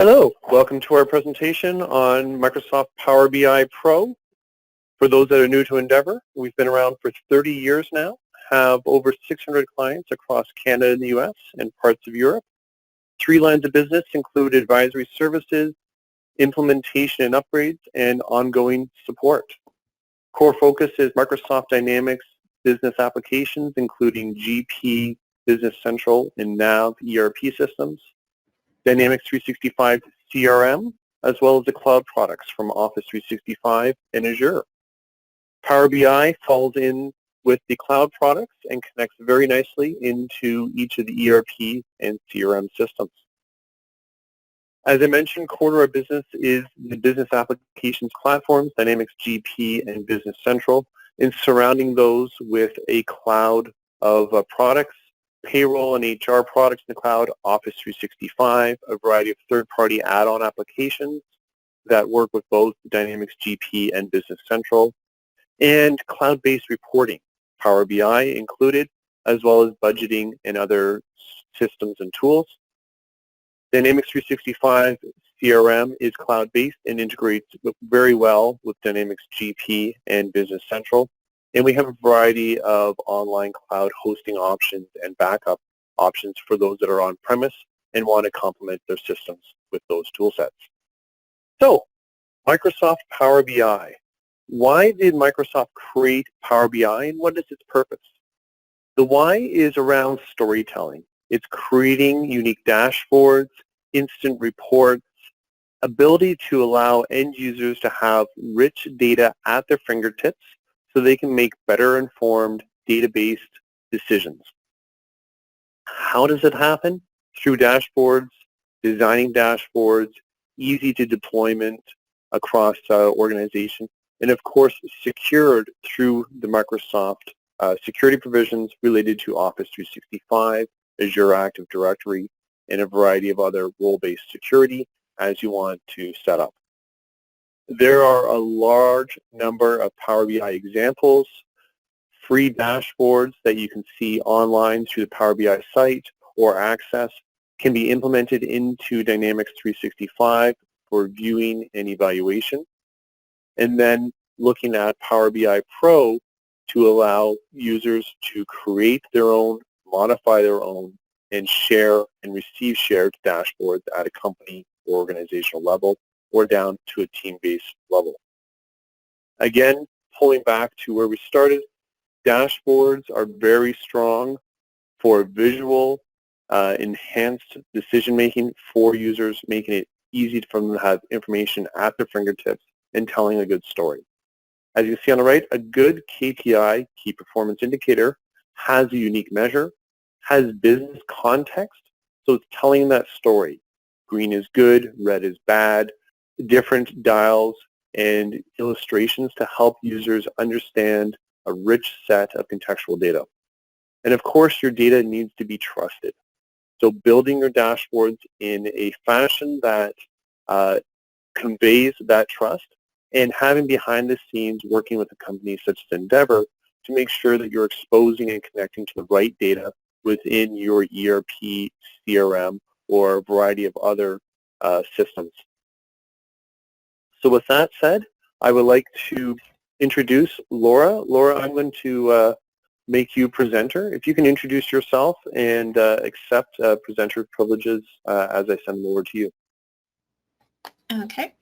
Hello, welcome to our presentation on Microsoft Power BI Pro. For those that are new to Endeavour, we've been around for 30 years now, have over 600 clients across Canada and the US and parts of Europe. 3 lines of business include advisory services, implementation and upgrades, and ongoing support. Core focus is Microsoft Dynamics business applications, including GP, Business Central, and NAV ERP systems, Dynamics 365 CRM, as well as the cloud products from Office 365 and Azure. Power BI falls in with the cloud products and connects very nicely into each of the ERP and CRM systems. As I mentioned, core to our business is the business applications platforms, Dynamics GP and Business Central, and surrounding those with a cloud of products, payroll and HR products in the cloud, Office 365, a variety of third-party add-on applications that work with both Dynamics GP and Business Central, and cloud-based reporting, Power BI included, as well as budgeting and other systems and tools. Dynamics 365 CRM is cloud-based and integrates very well with Dynamics GP and Business Central. And we have a variety of online cloud hosting options and backup options for those that are on-premise and want to complement their systems with those tool sets. So, Microsoft Power BI. Why did Microsoft create Power BI and what is its purpose? The why is around storytelling. It's creating unique dashboards, instant reports, ability to allow end users to have rich data at their fingertips so they can make better informed data-based decisions. How does it happen? Through dashboards, designing dashboards, easy to deployment across organizations, and of course secured through the Microsoft security provisions related to Office 365, Azure Active Directory, and a variety of other role-based security as you want to set up. There are a large number of Power BI examples, free dashboards that you can see online through the Power BI site or access, can be implemented into Dynamics 365 for viewing and evaluation. And then looking at Power BI Pro to allow users to create their own, modify their own, and share and receive shared dashboards at a company or organizational level, or down to a team-based level. Again, pulling back to where we started, dashboards are very strong for visual, enhanced decision-making for users, making it easy for them to have information at their fingertips and telling a good story. As you can see on the right, a good KPI, key performance indicator, has a unique measure, has business context, so it's telling that story. Green is good, red is bad, different dials and illustrations to help users understand a rich set of contextual data. And of course, your data needs to be trusted. So building your dashboards in a fashion that conveys that trust, and having behind the scenes working with a company such as Endeavour to make sure that you're exposing and connecting to the right data within your ERP, CRM, or a variety of other systems. So with that said, I would like to introduce Laura. Laura, I'm going to make you presenter. If you can introduce yourself and accept presenter privileges as I send them over to you. Okay.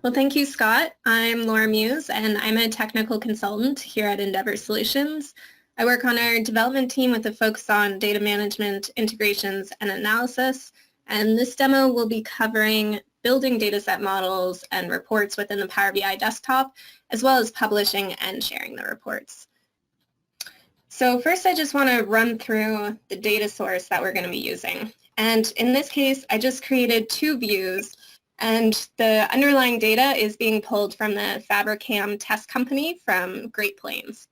Well, thank you, Scott. I'm Laura Muse, and I'm a technical consultant here at Endeavour Solutions. I work on our development team with a focus on data management, integrations, and analysis. And this demo will be covering building dataset models and reports within the Power BI desktop, as well as publishing and sharing the reports. So first, I just want to run through the data source that we're going to be using. And in this case, I just created 2 views, and the underlying data is being pulled from the Fabricam test company from Great Plains.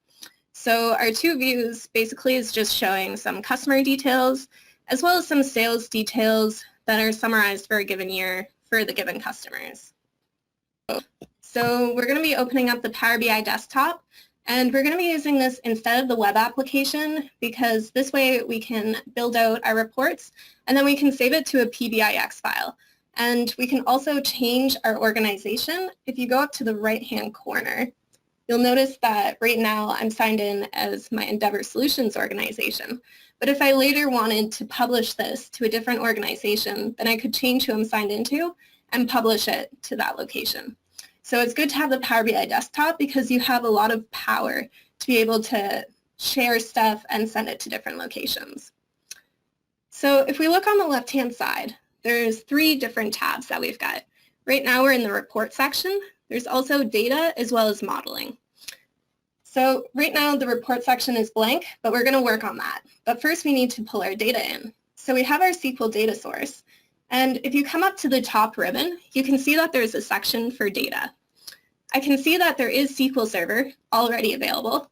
So our 2 views basically is just showing some customer details, as well as some sales details that are summarized for a given year for the given customers. So we're going to be opening up the Power BI desktop, And we're going to be using this instead of the web application because this way we can build out our reports and then we can save it to a PBIX file. And we can also change our organization. If you go up to the right-hand corner, you'll notice that right now I'm signed in as my Endeavour Solutions organization. But if I later wanted to publish this to a different organization, then I could change who I'm signed into and publish it to that location. So it's good to have the Power BI desktop because you have a lot of power to be able to share stuff and send it to different locations. So if we look on the left-hand side, there's 3 different tabs that we've got. Right now we're in the report section. There's also data as well as modeling. So right now the report section is blank, but we're going to work on that. But first we need to pull our data in. So we have our SQL data source. And if you come up to the top ribbon, you can see that there's a section for data. I can see that there is SQL Server already available,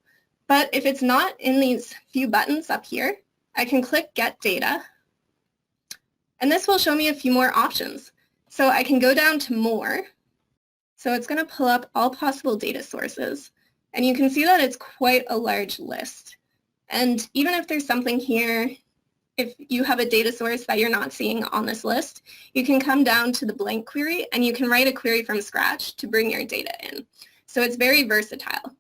but if it's not in these few buttons up here, I can click Get Data, and this will show me a few more options. So I can go down to More, so it's going to pull up all possible data sources, and you can see that it's quite a large list. And even if there's something here, if you have a data source that you're not seeing on this list, you can come down to the blank query and you can write a query from scratch to bring your data in. So it's very versatile.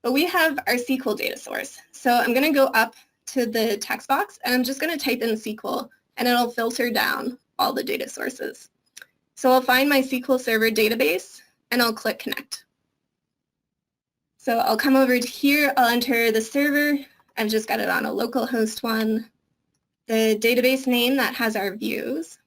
But we have our SQL data source. So I'm going to go up to the text box and I'm just going to type in SQL and it'll filter down all the data sources. So I'll find my SQL Server database and I'll click Connect. So I'll come over to here, I'll enter the server. I've just got it on a localhost one. The database name that has our views.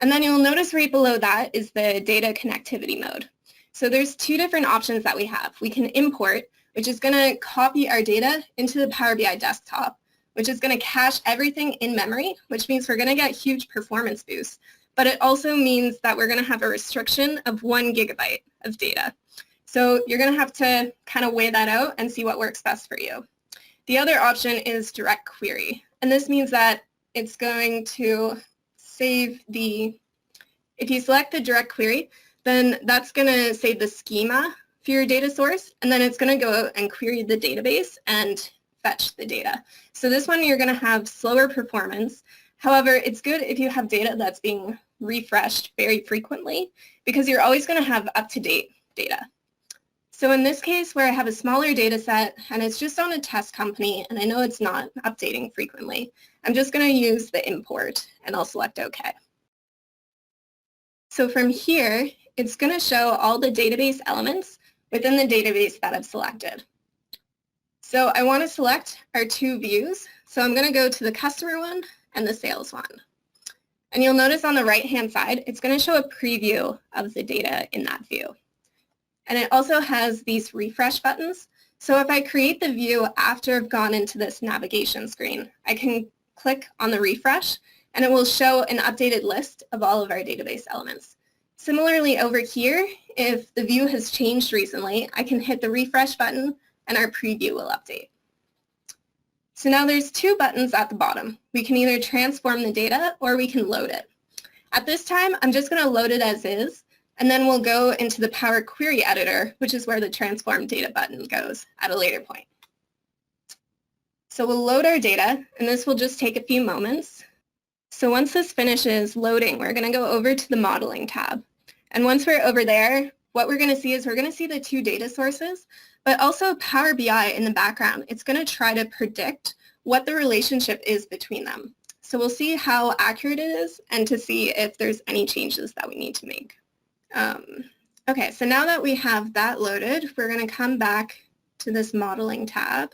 And then you'll notice right below that is the data connectivity mode. So there's 2 different options that we have. We can import, which is going to copy our data into the Power BI desktop, which is going to cache everything in memory, which means we're going to get huge performance boosts. But it also means that we're going to have a restriction of 1 gigabyte of data. So you're going to have to kind of weigh that out and see what works best for you. The other option is direct query. And this means that it's going to save if you select the direct query, then that's going to save the schema for your data source, and then it's going to go out and query the database and fetch the data. So this one you're going to have slower performance. However, it's good if you have data that's being refreshed very frequently because you're always going to have up-to-date data. So in this case where I have a smaller data set and it's just on a test company and I know it's not updating frequently, I'm just going to use the import and I'll select OK. So from here, it's going to show all the database elements within the database that I've selected. So I want to select our 2 views. So I'm going to go to the customer one and the sales one. And you'll notice on the right-hand side, it's going to show a preview of the data in that view. And it also has these refresh buttons. So if I create the view after I've gone into this navigation screen, I can click on the refresh and it will show an updated list of all of our database elements. Similarly over here, if the view has changed recently, I can hit the refresh button and our preview will update. So now there's 2 buttons at the bottom. We can either transform the data or we can load it. At this time, I'm just going to load it as is. And then we'll go into the Power Query Editor, which is where the Transform Data button goes at a later point. So we'll load our data, and this will just take a few moments. So once this finishes loading, we're going to go over to the Modeling tab. And once we're over there, what we're going to see is we're going to see the 2 data sources, but also Power BI in the background. It's going to try to predict what the relationship is between them. So we'll see how accurate it is and to see if there's any changes that we need to make. Okay, so now that we have that loaded, we're going to come back to this Modeling tab.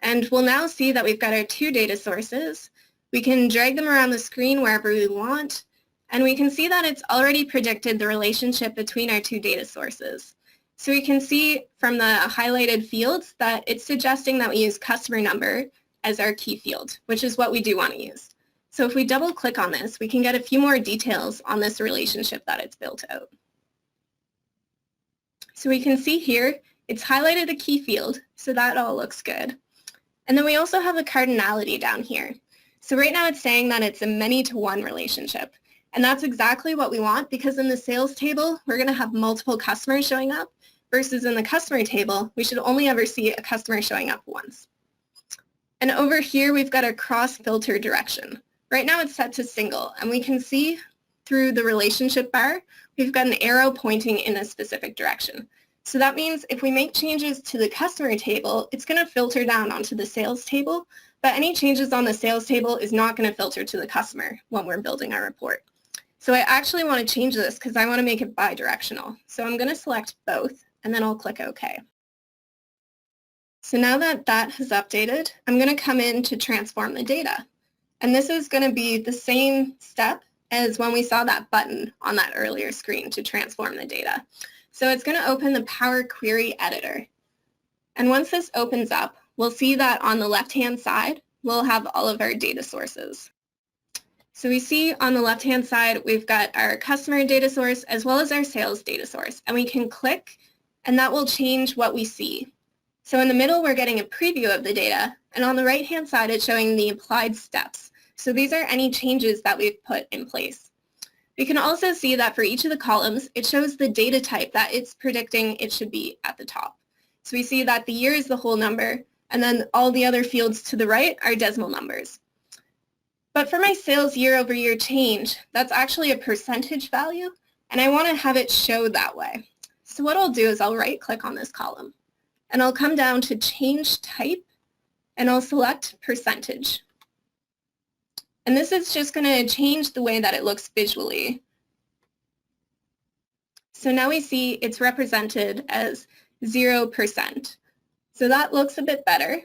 And we'll now see that we've got our 2 data sources. We can drag them around the screen wherever we want, and we can see that it's already predicted the relationship between our 2 data sources. So we can see from the highlighted fields that it's suggesting that we use customer number as our key field, which is what we do want to use. So if we double click on this, we can get a few more details on this relationship that it's built out. So we can see here, it's highlighted a key field, so that all looks good. And then we also have the cardinality down here. So right now it's saying that it's a many-to-one relationship. And that's exactly what we want because in the sales table, we're going to have multiple customers showing up versus in the customer table, we should only ever see a customer showing up once. And over here, we've got a cross-filter direction. Right now it's set to single, and we can see through the relationship bar, we've got an arrow pointing in a specific direction. So that means if we make changes to the customer table, it's going to filter down onto the sales table, but any changes on the sales table is not going to filter to the customer when we're building our report. So I actually want to change this because I want to make it bidirectional. So I'm going to select both, and then I'll click OK. So now that that has updated, I'm going to come in to transform the data. And this is going to be the same step as when we saw that button on that earlier screen to transform the data. So it's going to open the Power Query Editor. And once this opens up, we'll see that on the left-hand side, we'll have all of our data sources. So we see on the left-hand side, we've got our customer data source as well as our sales data source. And we can click, and that will change what we see. So in the middle, we're getting a preview of the data, and on the right-hand side, it's showing the applied steps. So these are any changes that we've put in place. We can also see that for each of the columns, it shows the data type that it's predicting it should be at the top. So we see that the year is the whole number, and then all the other fields to the right are decimal numbers. But for my sales year-over-year change, that's actually a percentage value, and I want to have it show that way. So what I'll do is I'll right-click on this column, and I'll come down to Change Type, and I'll select Percentage. And this is just going to change the way that it looks visually. So now we see it's represented as 0%. So that looks a bit better.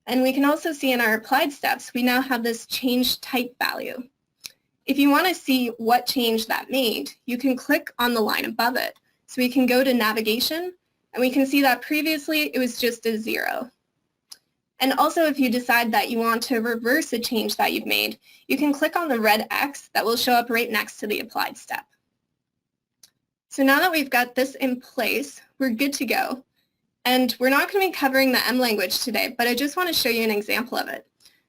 And we can also see in our applied steps, we now have this change type value. If you want to see what change that made, you can click on the line above it. So we can go to navigation, and we can see that previously it was just a 0. And also, if you decide that you want to reverse a change that you've made, you can click on the red X that will show up right next to the applied step. So now that we've got this in place, we're good to go. And we're not going to be covering the M language today, but I just want to show you an example of it.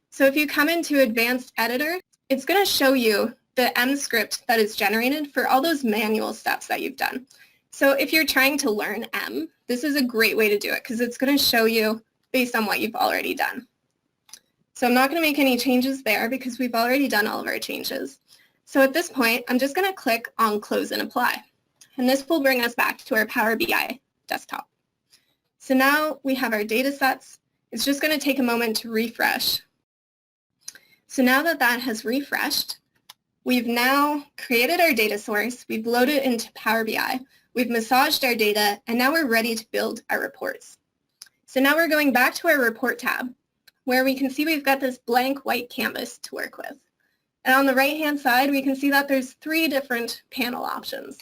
So if you come into Advanced Editor, it's going to show you the M script that is generated for all those manual steps that you've done. So if you're trying to learn M, this is a great way to do it because it's going to show you based on what you've already done. So I'm not going to make any changes there because we've already done all of our changes. So at this point, I'm just going to click on Close and Apply. And this will bring us back to our Power BI desktop. So now we have our data sets. It's just going to take a moment to refresh. So now that that has refreshed, we've now created our data source, we've loaded it into Power BI, we've massaged our data, and now we're ready to build our reports. So now we're going back to our Report tab, where we can see we've got this blank white canvas to work with. And on the right-hand side, we can see that there's 3 different panel options.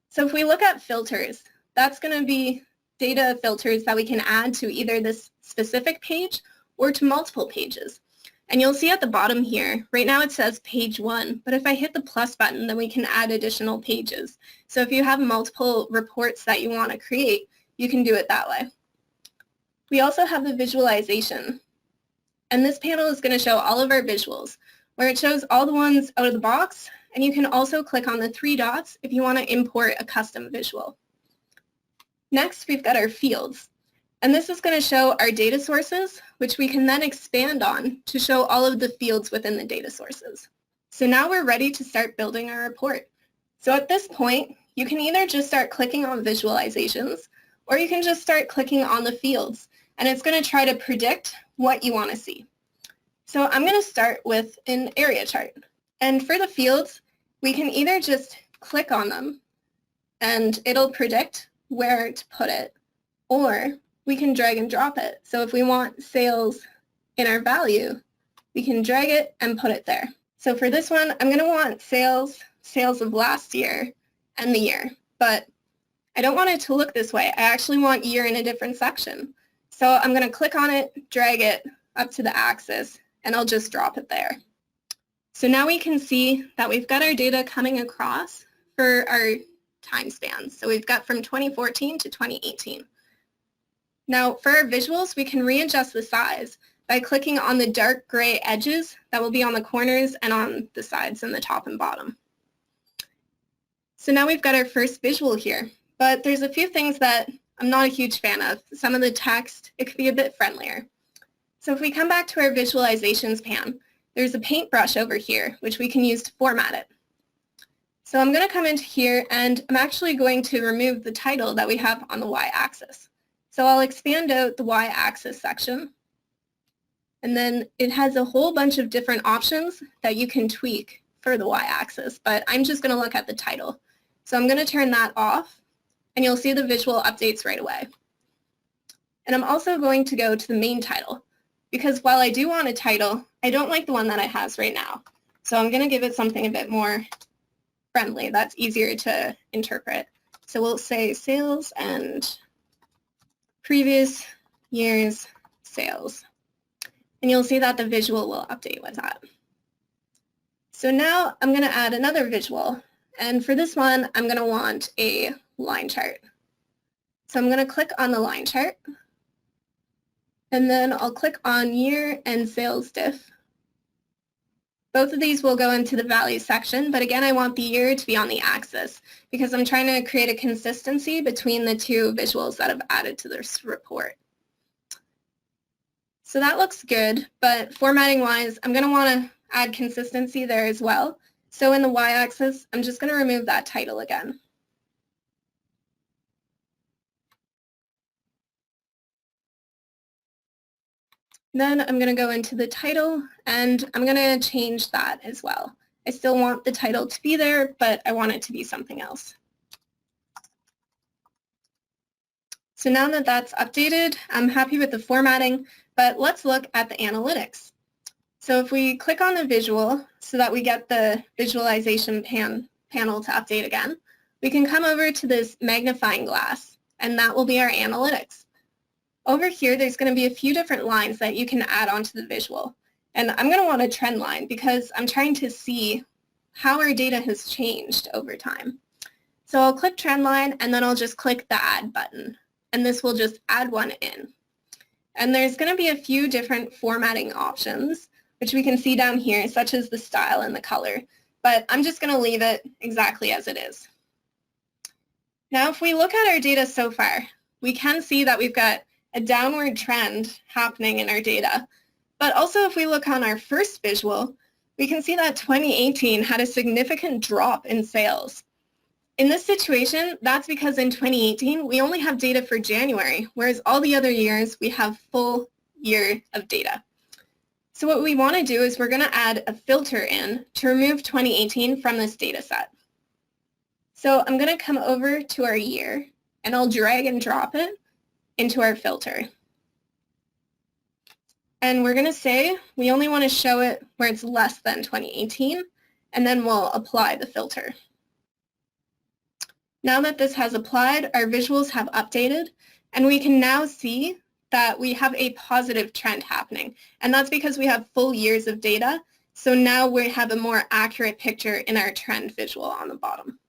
So if we look at filters, that's going to be data filters that we can add to either this specific page or to multiple pages. And you'll see at the bottom here, right now it says page 1, but if I hit the plus button, then we can add additional pages. So if you have multiple reports that you want to create, you can do it that way. We also have the visualization, and this panel is going to show all of our visuals, where it shows all the ones out of the box, and you can also click on the 3 dots if you want to import a custom visual. Next, we've got our fields, and this is going to show our data sources, which we can then expand on to show all of the fields within the data sources. So now we're ready to start building our report. So at this point, you can either just start clicking on visualizations, or you can just start clicking on the fields, and it's going to try to predict what you want to see. So I'm going to start with an area chart. And for the fields, we can either just click on them, and it'll predict where to put it, or we can drag and drop it. So if we want sales in our value, we can drag it and put it there. So for this one, I'm going to want sales of last year, and the year. But I don't want it to look this way. I actually want year in a different section. So I'm going to click on it, drag it up to the axis, and I'll just drop it there. So now we can see that we've got our data coming across for our time spans. So we've got from 2014 to 2018. Now for our visuals, we can readjust the size by clicking on the dark gray edges that will be on the corners and on the sides and the top and bottom. So now we've got our first visual here, but there's a few things that I'm not a huge fan of. Some of the text, it could be a bit friendlier. So if we come back to our visualizations pane, there's a paintbrush over here, which we can use to format it. So I'm going to come into here, and I'm actually going to remove the title that we have on the y-axis. So I'll expand out the y-axis section, and then it has a whole bunch of different options that you can tweak for the y-axis, but I'm just going to look at the title. So I'm going to turn that off, and you'll see the visual updates right away. And I'm also going to go to the main title, because while I do want a title, I don't like the one that it has right now. So I'm going to give it something a bit more friendly that's easier to interpret. So we'll say sales and previous year's sales. And you'll see that the visual will update with that. So now I'm going to add another visual. And for this one, I'm going to want a line chart. So I'm going to click on the line chart. And then I'll click on year and sales diff. Both of these will go into the value section, but again, I want the year to be on the axis because I'm trying to create a consistency between the two visuals that I've added to this report. So that looks good, but formatting-wise, I'm going to want to add consistency there as well. So in the y-axis, I'm just going to remove that title again. Then I'm going to go into the title, and I'm going to change that as well. I still want the title to be there, but I want it to be something else. So now that that's updated, I'm happy with the formatting, but let's look at the analytics. So if we click on the visual so that we get the visualization panel to update again, we can come over to this magnifying glass, and that will be our analytics. Over here, there's going to be a few different lines that you can add onto the visual. And I'm going to want a trend line because I'm trying to see how our data has changed over time. So I'll click trend line, and then I'll just click the add button. And this will just add one in. And there's going to be a few different formatting options, which we can see down here, such as the style and the color. But I'm just going to leave it exactly as it is. Now, if we look at our data so far, we can see that we've got a downward trend happening in our data. But also if we look on our first visual, we can see that 2018 had a significant drop in sales. In this situation, that's because in 2018, we only have data for January, whereas all the other years, we have full year of data. So what we want to do is we're going to add a filter in to remove 2018 from this data set. So I'm going to come over to our year, and I'll drag and drop it into our filter. And we're going to say we only want to show it where it's less than 2018, and then we'll apply the filter. Now that this has applied, our visuals have updated, and we can now see that we have a positive trend happening. And that's because we have full years of data, so now we have a more accurate picture in our trend visual on the bottom.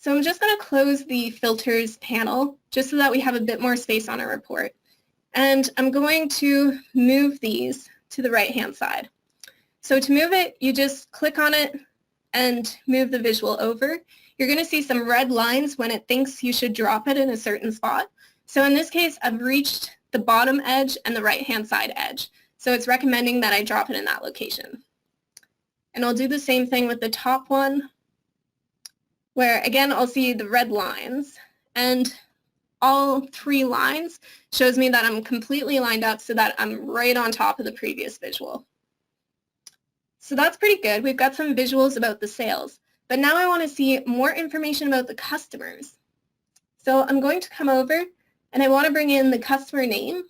So I'm just going to close the filters panel just so that we have a bit more space on our report. And I'm going to move these to the right-hand side. So to move it, you just click on it and move the visual over. You're going to see some red lines when it thinks you should drop it in a certain spot. So in this case, I've reached the bottom edge and the right-hand side edge. So it's recommending that I drop it in that location. And I'll do the same thing with the top one, where again I'll see the red lines, and all three lines shows me that I'm completely lined up so that I'm right on top of the previous visual. So that's pretty good. We've got some visuals about the sales, but now I want to see more information about the customers. So I'm going to come over, and I want to bring in the customer name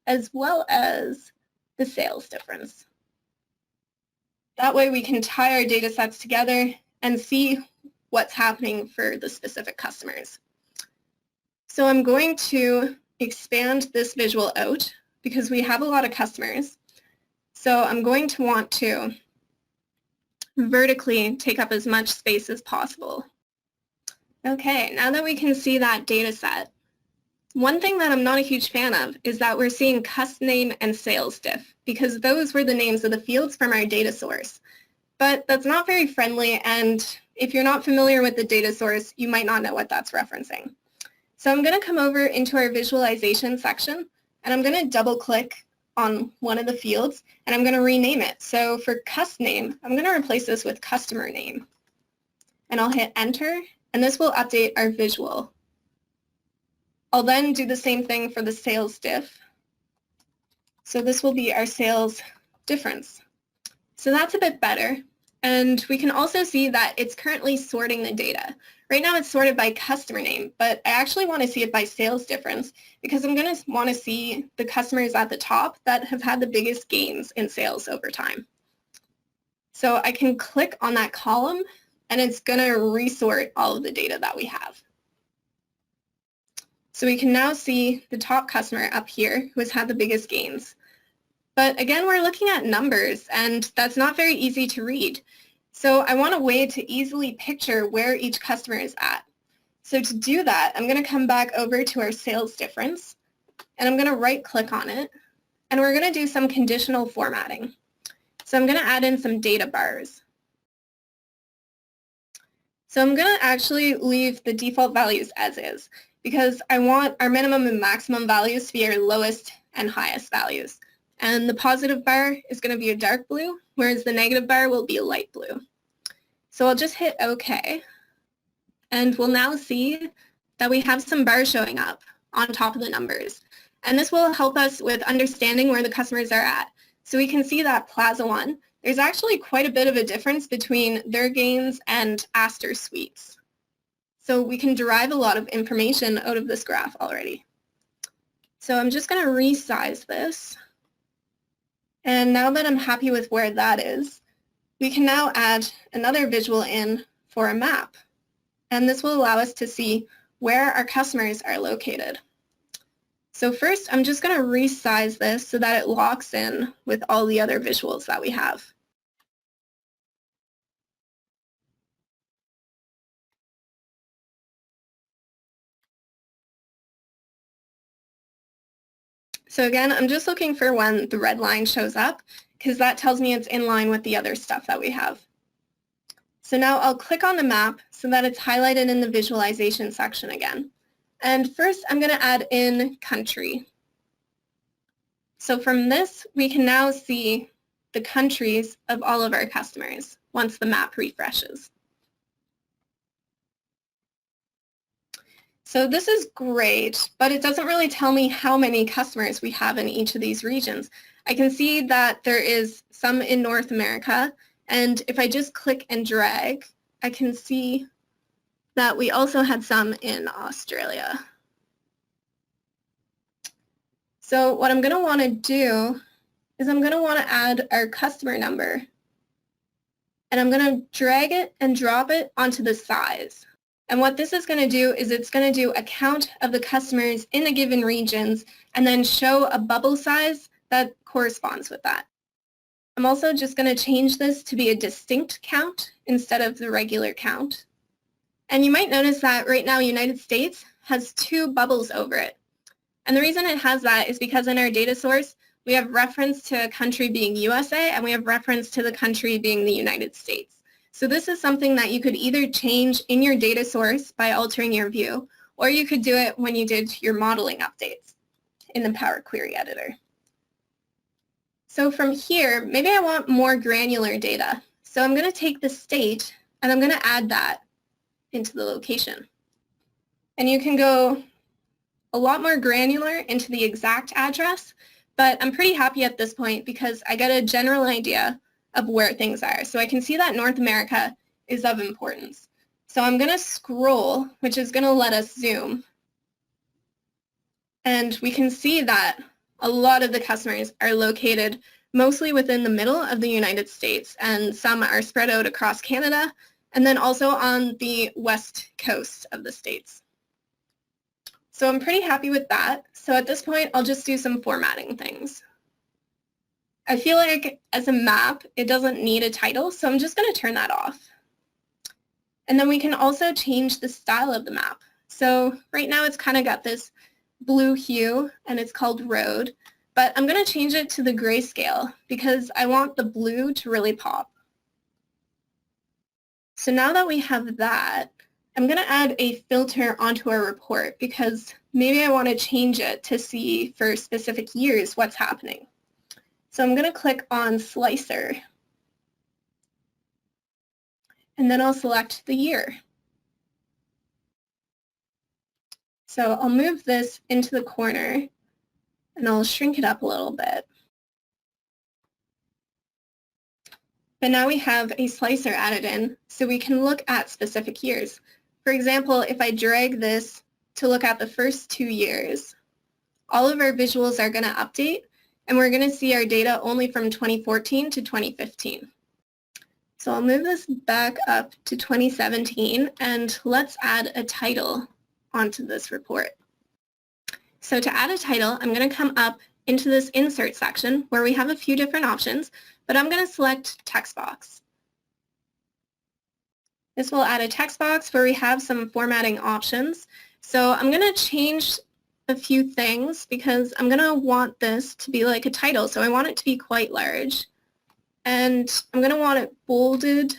as well as the sales difference. That way we can tie our data sets together and see what's happening for the specific customers. So I'm going to expand this visual out because we have a lot of customers. So I'm going to want to vertically take up as much space as possible. Okay, now that we can see that data set, one thing that I'm not a huge fan of is that we're seeing custom name and sales diff because those were the names of the fields from our data source. But that's not very friendly, and if you're not familiar with the data source, you might not know what that's referencing. So I'm going to come over into our visualization section, and I'm going to double click on one of the fields, and I'm going to rename it. So for cust name, I'm going to replace this with customer name. And I'll hit enter, and this will update our visual. I'll then do the same thing for the sales diff. So this will be our sales difference. So that's a bit better. And we can also see that it's currently sorting the data. Right now it's sorted by customer name, but I actually want to see it by sales difference because I'm going to want to see the customers at the top that have had the biggest gains in sales over time. So I can click on that column and it's going to resort all of the data that we have. So we can now see the top customer up here who has had the biggest gains. But again, we're looking at numbers, and that's not very easy to read. So I want a way to easily picture where each customer is at. So to do that, I'm going to come back over to our sales difference, and I'm going to right-click on it, and we're going to do some conditional formatting. So I'm going to add in some data bars. So I'm going to actually leave the default values as is, because I want our minimum and maximum values to be our lowest and highest values. And the positive bar is going to be a dark blue, whereas the negative bar will be a light blue. So I'll just hit OK, and we'll now see that we have some bars showing up on top of the numbers. And this will help us with understanding where the customers are at. So we can see that Plaza One, there's actually quite a bit of a difference between their gains and Astor Suites. So we can derive a lot of information out of this graph already. So I'm just going to resize this. And now that I'm happy with where that is, we can now add another visual in for a map. And this will allow us to see where our customers are located. So first, I'm just going to resize this so that it locks in with all the other visuals that we have. So again, I'm just looking for when the red line shows up, because that tells me it's in line with the other stuff that we have. So now I'll click on the map so that it's highlighted in the visualization section again. And first, I'm going to add in country. So from this, we can now see the countries of all of our customers once the map refreshes. So this is great, but it doesn't really tell me how many customers we have in each of these regions. I can see that there is some in North America, and if I just click and drag, I can see that we also had some in Australia. So what I'm going to want to do is I'm going to want to add our customer number, and I'm going to drag it and drop it onto the size. And what this is going to do is it's going to do a count of the customers in the given regions and then show a bubble size that corresponds with that. I'm also just going to change this to be a distinct count instead of the regular count. And you might notice that right now United States has 2 bubbles over it. And the reason it has that is because in our data source, we have reference to a country being USA and we have reference to the country being the United States. So this is something that you could either change in your data source by altering your view, or you could do it when you did your modeling updates in the Power Query Editor. So from here, maybe I want more granular data. So I'm going to take the state and I'm going to add that into the location. And you can go a lot more granular into the exact address, but I'm pretty happy at this point because I get a general idea of where things are. So I can see that North America is of importance. So I'm going to scroll, which is going to let us zoom. And we can see that a lot of the customers are located mostly within the middle of the United States, and some are spread out across Canada, and then also on the west coast of the States. So I'm pretty happy with that. So at this point, I'll just do some formatting things. I feel like as a map, it doesn't need a title, so I'm just going to turn that off. And then we can also change the style of the map. So right now it's kind of got this blue hue, and it's called road, but I'm going to change it to the grayscale because I want the blue to really pop. So now that we have that, I'm going to add a filter onto our report because maybe I want to change it to see for specific years what's happening. So I'm going to click on Slicer, and then I'll select the year. So I'll move this into the corner, and I'll shrink it up a little bit. But now we have a slicer added in, so we can look at specific years. For example, if I drag this to look at the first 2 years, all of our visuals are going to update, and we're going to see our data only from 2014 to 2015. So I'll move this back up to 2017, and let's add a title onto this report. So to add a title, I'm going to come up into this insert section where we have a few different options, but I'm going to select text box. This will add a text box where we have some formatting options. So I'm going to change a few things because I'm going to want this to be like a title, so I want it to be quite large. And I'm going to want it bolded,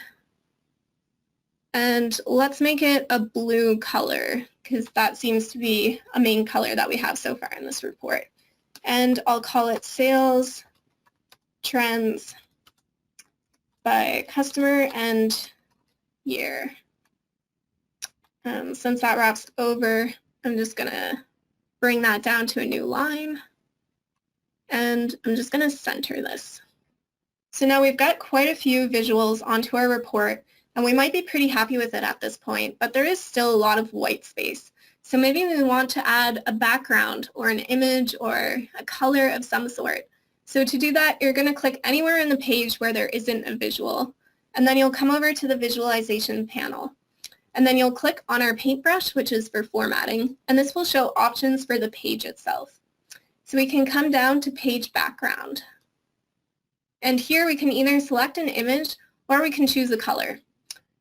and let's make it a blue color because that seems to be a main color that we have so far in this report. And I'll call it Sales Trends by Customer and Year. Since that wraps over, I'm just going to bring that down to a new line, and I'm just going to center this. So now we've got quite a few visuals onto our report, and we might be pretty happy with it at this point, but there is still a lot of white space. So maybe we want to add a background or an image or a color of some sort. So to do that, you're going to click anywhere in the page where there isn't a visual, and then you'll come over to the visualization panel. And then you'll click on our paintbrush, which is for formatting, and this will show options for the page itself. So we can come down to page background. And here we can either select an image or we can choose a color.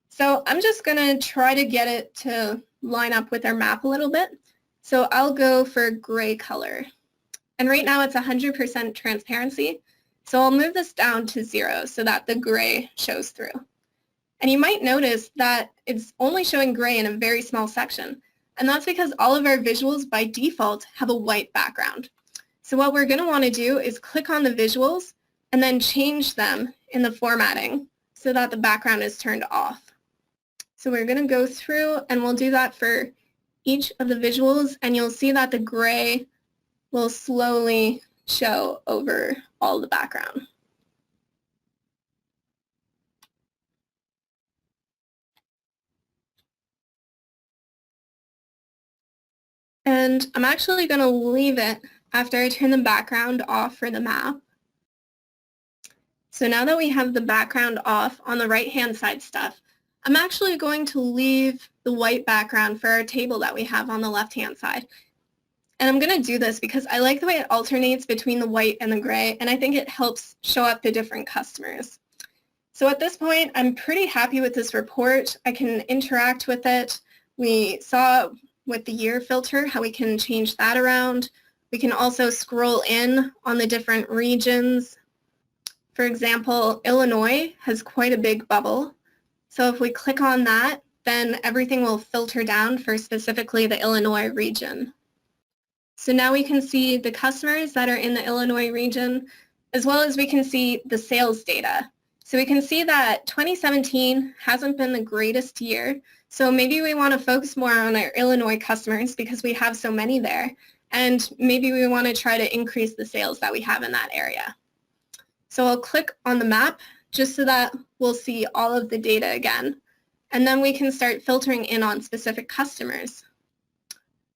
So I'm just going to try to get it to line up with our map a little bit. So I'll go for gray color. And right now it's 100% transparency. So I'll move this down to 0 so that the gray shows through. And you might notice that it's only showing gray in a very small section. And that's because all of our visuals by default have a white background. So what we're going to want to do is click on the visuals and then change them in the formatting so that the background is turned off. So we're going to go through and we'll do that for each of the visuals, and you'll see that the gray will slowly show over all the background. And I'm actually going to leave it after I turn the background off for the map. So now that we have the background off on the right-hand side stuff, I'm actually going to leave the white background for our table that we have on the left-hand side. And I'm going to do this because I like the way it alternates between the white and the gray, and I think it helps show up the different customers. So at this point, I'm pretty happy with this report. I can interact with it. We saw with the year filter how we can change that around. We can also scroll in on the different regions. For example, Illinois has quite a big bubble. So if we click on that, then everything will filter down for specifically the Illinois region. So now we can see the customers that are in the Illinois region, as well as we can see the sales data. So we can see that 2017 hasn't been the greatest year. So maybe we want to focus more on our Illinois customers because we have so many there. And maybe we want to try to increase the sales that we have in that area. So I'll click on the map just so that we'll see all of the data again. And then we can start filtering in on specific customers.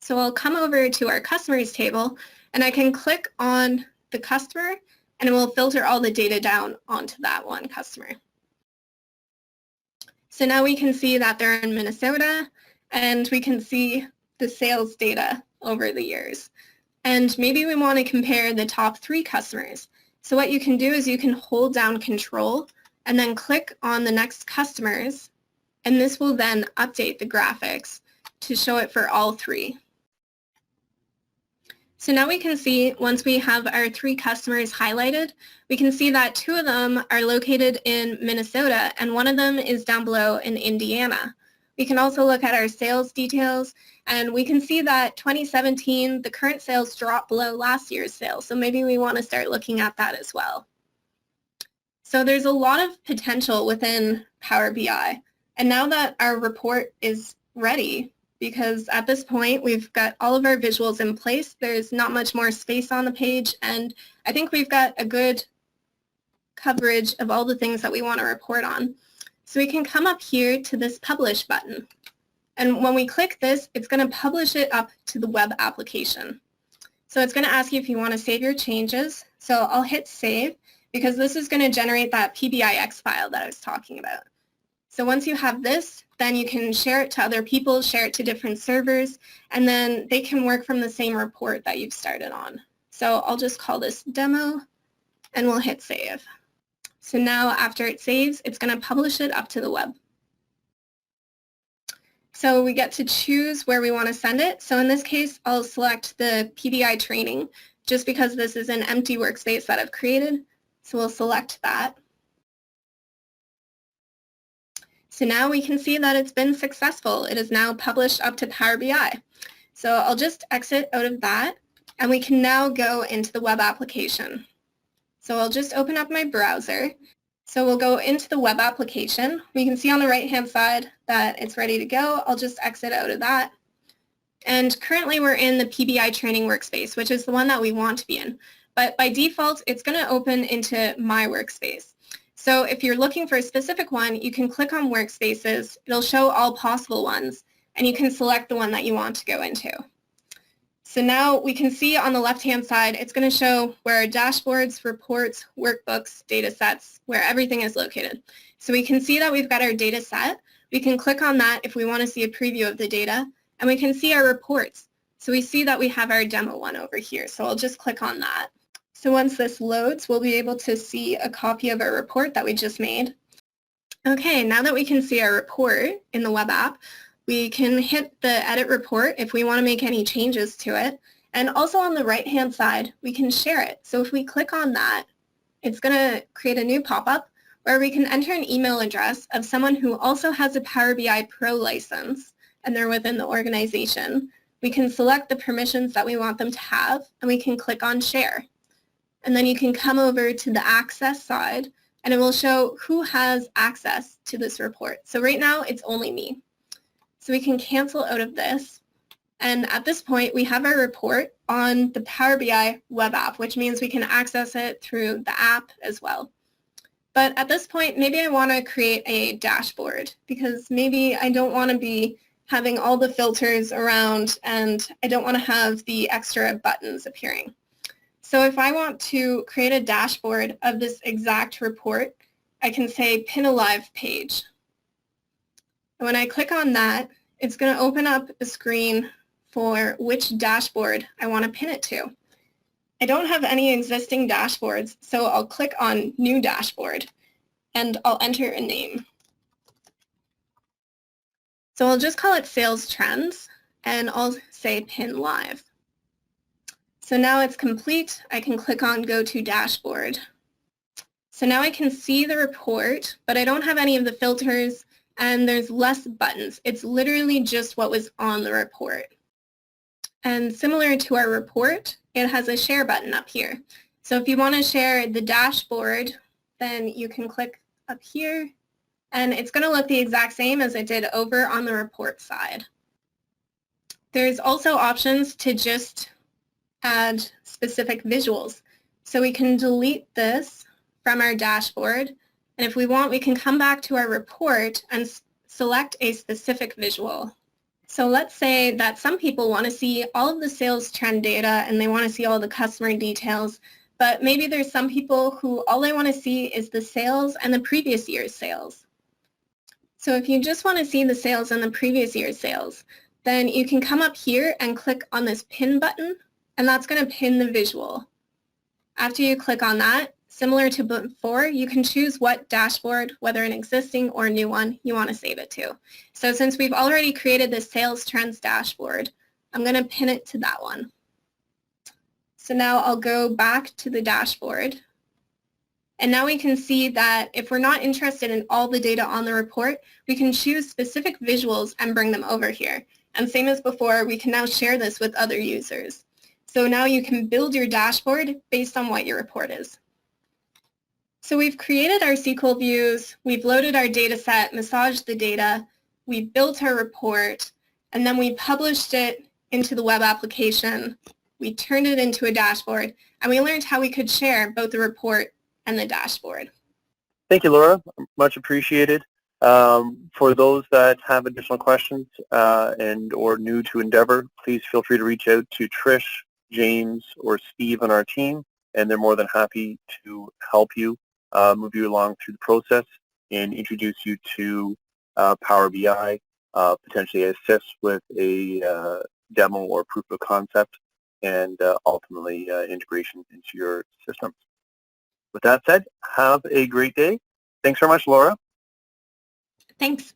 So I'll come over to our customers table, and I can click on the customer, and it will filter all the data down onto that one customer. So now we can see that they're in Minnesota, and we can see the sales data over the years. And maybe we want to compare the top 3 customers. So what you can do is you can hold down Control and then click on the next customers, and this will then update the graphics to show it for all 3. So now we can see, once we have our 3 customers highlighted, we can see that 2 of them are located in Minnesota and 1 of them is down below in Indiana. We can also look at our sales details, and we can see that 2017, the current sales dropped below last year's sales, so maybe we want to start looking at that as well. So there's a lot of potential within Power BI, and now that our report is ready, because at this point we've got all of our visuals in place, there's not much more space on the page, and I think we've got a good coverage of all the things that we want to report on. So we can come up here to this Publish button. And when we click this, it's going to publish it up to the web application. So it's going to ask you if you want to save your changes. So I'll hit Save, because this is going to generate that PBIX file that I was talking about. So once you have this, then you can share it to other people, share it to different servers, and then they can work from the same report that you've started on. So I'll just call this Demo, and we'll hit Save. So now after it saves, it's going to publish it up to the web. So we get to choose where we want to send it. So in this case, I'll select the PBI training just because this is an empty workspace that I've created. So we'll select that. So now we can see that it's been successful. It is now published up to Power BI. So I'll just exit out of that, and we can now go into the web application. So I'll just open up my browser. So we'll go into the web application. We can see on the right-hand side that it's ready to go. I'll just exit out of that. And currently we're in the PBI training workspace, which is the one that we want to be in. But by default, it's going to open into My Workspace. So if you're looking for a specific one, you can click on Workspaces. It'll show all possible ones, and you can select the one that you want to go into. So now we can see on the left-hand side, it's going to show where our dashboards, reports, workbooks, data sets, where everything is located. So we can see that we've got our data set. We can click on that if we want to see a preview of the data, and we can see our reports. So we see that we have our demo one over here, so I'll just click on that. So once this loads, we'll be able to see a copy of our report that we just made. Okay, now that we can see our report in the web app, we can hit the Edit Report if we want to make any changes to it. And also on the right-hand side, we can share it. So if we click on that, it's going to create a new pop-up where we can enter an email address of someone who also has a Power BI Pro license, and they're within the organization. We can select the permissions that we want them to have, and we can click on Share. And then you can come over to the Access side, and it will show who has access to this report. So right now, it's only me. So we can cancel out of this, and at this point we have our report on the Power BI web app, which means we can access it through the app as well. But at this point, maybe I want to create a dashboard, because maybe I don't want to be having all the filters around, and I don't want to have the extra buttons appearing. So if I want to create a dashboard of this exact report, I can say Pin a Live Page. And when I click on that, it's going to open up a screen for which dashboard I want to pin it to. I don't have any existing dashboards, so I'll click on New Dashboard, and I'll enter a name. So I'll just call it Sales Trends, and I'll say Pin Live. So now it's complete. I can click on Go to Dashboard. So now I can see the report, but I don't have any of the filters, and there's less buttons. It's literally just what was on the report. And similar to our report, it has a share button up here. So if you want to share the dashboard, then you can click up here, and it's going to look the exact same as it did over on the report side. There's also options to just add specific visuals. So we can delete this from our dashboard, and if we want, we can come back to our report and select a specific visual. So let's say that some people want to see all of the sales trend data and they want to see all the customer details, but maybe there's some people who all they want to see is the sales and the previous year's sales. So if you just want to see the sales and the previous year's sales, then you can come up here and click on this pin button, and that's going to pin the visual. After you click on that, similar to before, you can choose what dashboard, whether an existing or a new one, you want to save it to. So since we've already created this sales trends dashboard, I'm going to pin it to that one. So now I'll go back to the dashboard, And now we can see that if we're not interested in all the data on the report, we can choose specific visuals and bring them over here. And same as before, we can now share this with other users. So now you can build your dashboard based on what your report is. So we've created our SQL views, we've loaded our data set, massaged the data, we've built our report, and then we published it into the web application. We turned it into a dashboard, and we learned how we could share both the report and the dashboard. Thank you, Laura. Much appreciated. For those that have additional questions and or new to Endeavour, please feel free to reach out to Trish, James, or Steve on our team, and they're more than happy to help you move you along through the process and introduce you to Power BI, potentially assist with a demo or proof of concept, and ultimately integration into your systems. With that said, have a great day. Thanks very much, Laura. Thanks.